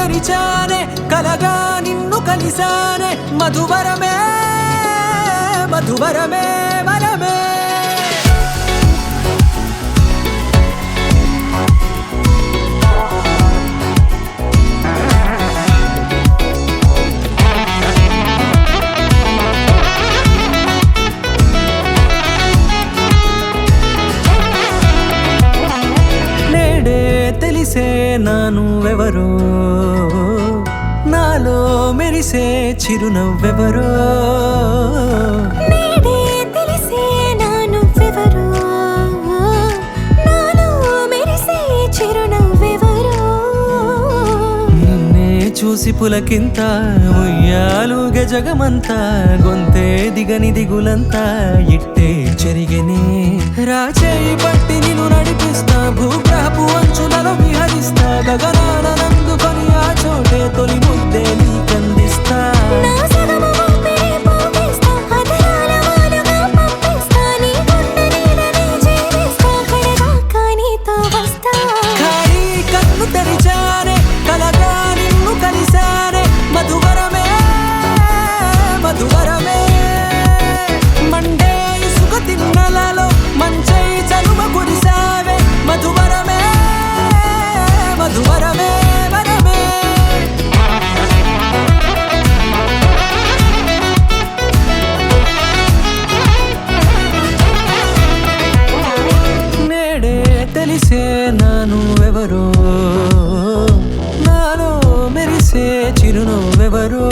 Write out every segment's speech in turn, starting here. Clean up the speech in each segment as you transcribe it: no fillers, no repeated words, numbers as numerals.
తెరిచానే కలగా నిన్ను కలిసానే మధువరమే మధువరమే వరమే తెలిసే నానువెవరో నాలో మెరిసే చిరునవ్వెవరో నేడే తెలిసే నానువెవరో నాలో మెరిసే చిరునవ్వెవరో నిన్నే చూసి పులకింత ఉయ్యాలుగే జగమంతా గొంతే దిగని దిగులంతా ఇట్టే చెరిగెనే రాచేయి పట్టి నిన్ను నడిపిస్తా భూగ్రహపు అంచులలో విహరిస్తా గగనాన నందుకొని ఆ చోటే తొలి ముద్దే నీకందిస్తా నా సగము ఊపిరి పోగేస్తా అదరాల వానగా పంపిస్తా నీ గుండె నీడనే జీవిస్తా కడదాకా నీతో వస్తా ఖాళీ కన్ను తెరిచానే కలగా నిన్ను కలిసానే మధువరమే మధువరమే మండే ఇసుక తిన్నలలో మంచై చలువ కురిసావే మధువరమే మధువరమే వరమే నేడే తెలిసే నానువెవరో నాలో మెరిసే చిరునవ్వెవరో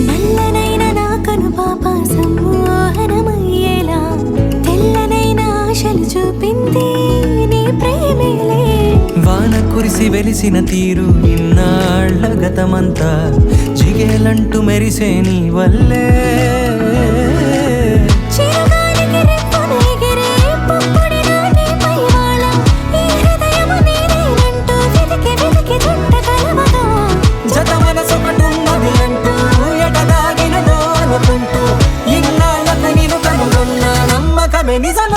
నల్లనైన నా కనుపాప సమ్మోహనమయ్యేలా తెల్లనైన ఆశలు చూపింది నీ ప్రేమేలే వాన కురిసి వెలిసిన తీరు ఇన్నాళ్ల గతమంతా జిగేలంటూ మెరిసే నీ వల్లే చిరుగాలికి రెప్పను ఎగిరే పుప్పొడిగా నీపై వాళ ఈ హృదయము నీదేనంటూ వెతికి వెతికి చుట్ట కలవగా జత మనసొకటున్నది అంటూ ఎటదాగినదో అనుకుంటూ ఇన్నాళ్ళకు నేను కనుగొన్న నమ్మకమే నిజం